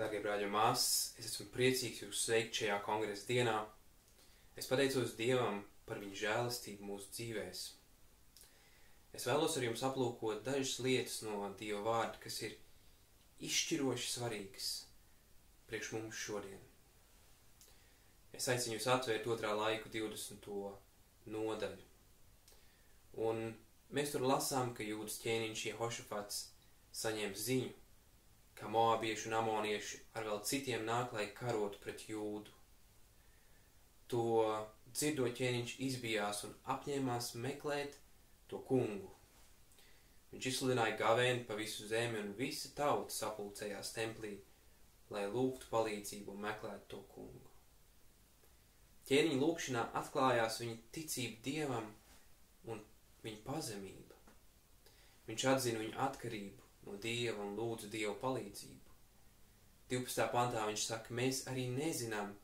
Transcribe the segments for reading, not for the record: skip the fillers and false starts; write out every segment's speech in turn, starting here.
Dārgie brāļi un māsas, es esmu priecīgs jūs sveikt šajā kongresa dienā. Es pateicos Dievam par viņa žēlastību mūsu dzīvēs. Es vēlos ar jums aplūkot dažas lietas no Dieva vārda, kas ir izšķiroši svarīgas priekš mums šodien. Es aicinu jūs atvērt 2. laiku 20. nodaļu. Un mēs tur lasām, ka Jūdas ķēniņš Jehošafats saņem ziņu, ka moabieši un amonieši ar vēl citiem nāk, lai karotu pret Jūdu. To dzirdot ķēniņš izbijās un apņēmās meklēt to kungu. Viņš izsludināja gavēni pa visu zemi un visa tauta sapulcējās templī, lai lūgtu palīdzību un meklētu to kungu. Ķēniņa lūgšanā atklājās viņa ticība Dievam un viņa pazemība. Viņš atzina viņu atkarību no Dieva un lūdza Dievu palīdzību. 12. pantā viņš saka, mēs arī nezinām,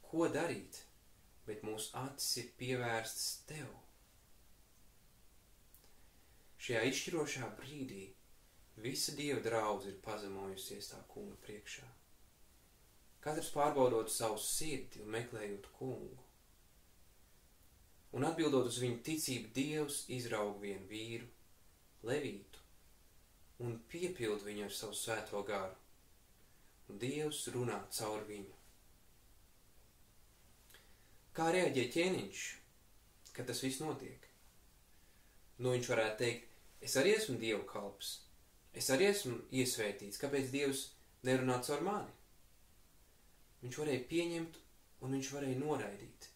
ko darīt, bet mūsu acis ir pievērstas Tev. Šajā izšķirošā brīdī visa Dieva draudze ir pazemojusies tā kunga priekšā. Katrs pārbaudot savu sirdi un meklējot kungu. Un atbildot uz viņu ticību, Dievs izrauga vienu vīru, Levītu, un piepild viņu ar savu svēto garu. Un Dievs runā caur viņu. Kā reaģē ķēniņš, kad tas viss notiek? Viņš varētu teikt, es arī esmu Dieva kalps, es arī esmu iesvētīts, kāpēc Dievs nerunā caur mani? Viņš varēja pieņemt un viņš varēja noraidīt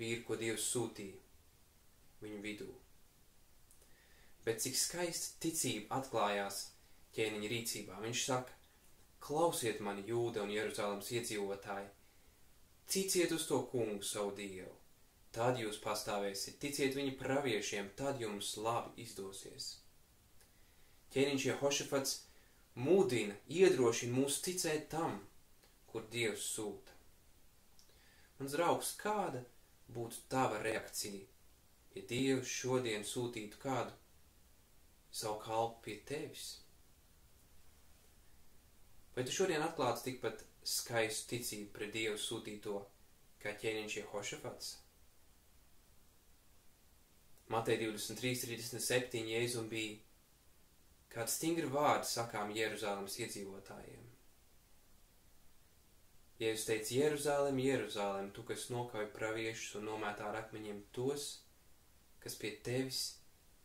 vīru, ko Dievs sūtīja viņu vidū. Bet cik skaista ticība atklājās ķēniņa rīcībā. Viņš saka, klausiet mani Jūda un Jeruzalemes iedzīvotāji, ticiet uz to kungu savu Dievu, tad jūs pastāvēsiet, ticiet viņa praviešiem, tad jums labi izdosies. Ķēniņš Jehošafats mudina, iedrošina mūs ticēt tam, kur Dievs sūta. Mans draugs, kāda būtu tava reakcija, ja Dievs šodien sūtītu kādu savu kalpu pie tevis? Vai tu šodien atklāts tikpat skaistu ticību pret Dievu sūtīto, kā ķēniņš Jehošafats? Matej 23:37 Jēzum bija kādi stingri vārdi sakām Jeruzalemes iedzīvotājiem. Jēzus teica, Jeruzalem, Jeruzalem, tu, kas nokauj praviešus un nomētā ar akmeņiem tos, kas pie tevis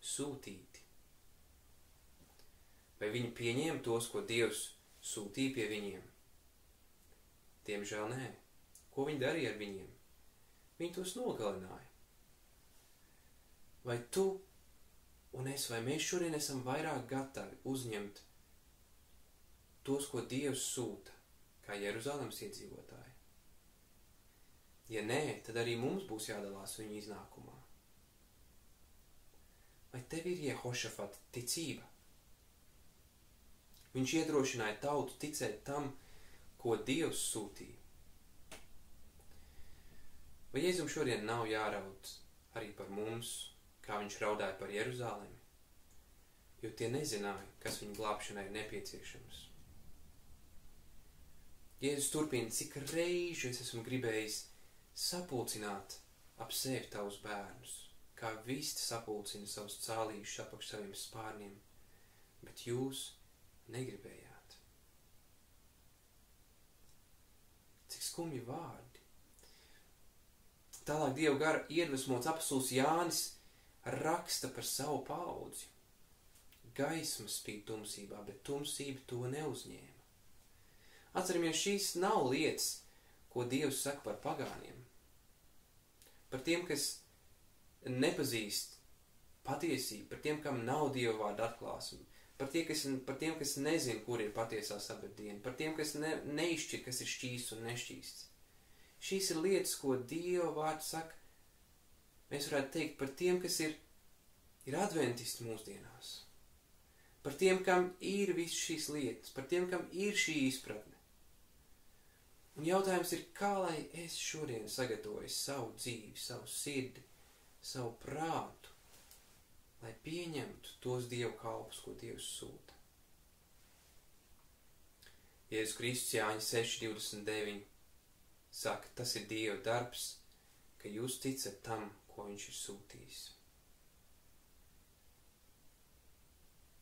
sūtīti. Vai viņi pieņēma tos, ko Dievs sūtīja pie viņiem? Diemžēl nē. Ko viņi darīja ar viņiem? Viņi tos nogalināja. Vai tu un es, vai mēs šodien esam vairāk gatavi uzņemt tos, ko Dievs sūta, kā Jeruzalemes iedzīvotāji? Ja nē, tad arī mums būs jādalās viņu iznākumā. Vai tev ir Jehošafata ticība? Viņš iedrošināja tautu ticēt tam, ko Dievs sūtīja. Vai Jēzum šodien nav jāraud arī par mums, kā viņš raudāja par Jeruzalemi? Jo tie nezināja, kas viņu glābšanai ir nepieciešams. Jēzus turpina, cik reižu es esmu gribējis sapulcināt ap sevi tavus bērnus, kā vista sapulcina savus cālīšus apakš saviem spārniem, bet jūs negribējāt. Cik skumji vārdi. Tālāk Dieva gara iedvesmots apostols Jānis raksta par savu paudzi. Gaisma spīd tumsībā, bet tumsība to neuzņēma. Atceramies, šīs nav lietas, ko Dievs saka par pagāniem. Par tiem, kas nepazīst patiesību, par tiem, kam nav Dieva vārda atklāsme, par tiem, kas nezin, kur ir patiesā sabatdiena, par tiem, kas neizšķir, kas ir šķīsts un nešķīsts. Šīs ir lietas, ko Dieva vārds saka, mēs varētu teikt, par tiem, kas ir adventisti mūsdienās. Par tiem, kam ir visas šīs lietas, par tiem, kam ir šī izpratne. Un jautājums ir, kā lai es šodien sagatavoju savu dzīvi, savu sirdi, savu prātu, lai pieņemtu tos Dievu kalpus, ko Dievs sūta. Jēzus Kristus Jāņa 6:29 saka, tas ir Dieva darbs, ka jūs ticat tam, ko viņš ir sūtījis.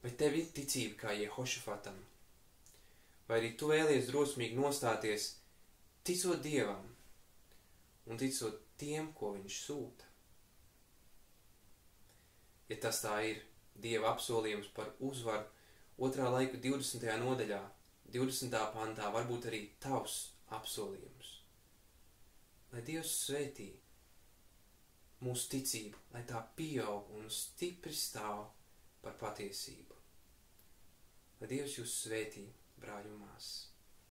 Vai tev ir ticība kā Jehošafatam? Vai arī tu vēlies drosmīgi nostāties, ticot Dievam un ticot tiem, ko viņš sūta? Ja tas tā ir, Dieva apsolījums par uzvaru 2. laiku 20. nodaļā, 20. pantā, varbūt arī tavs apsolījums. Lai Dievs svētī mūsu ticību, lai tā pieaug un stipri stāv par patiesību. Lai Dievs jūs svētī, brāļi un māsas.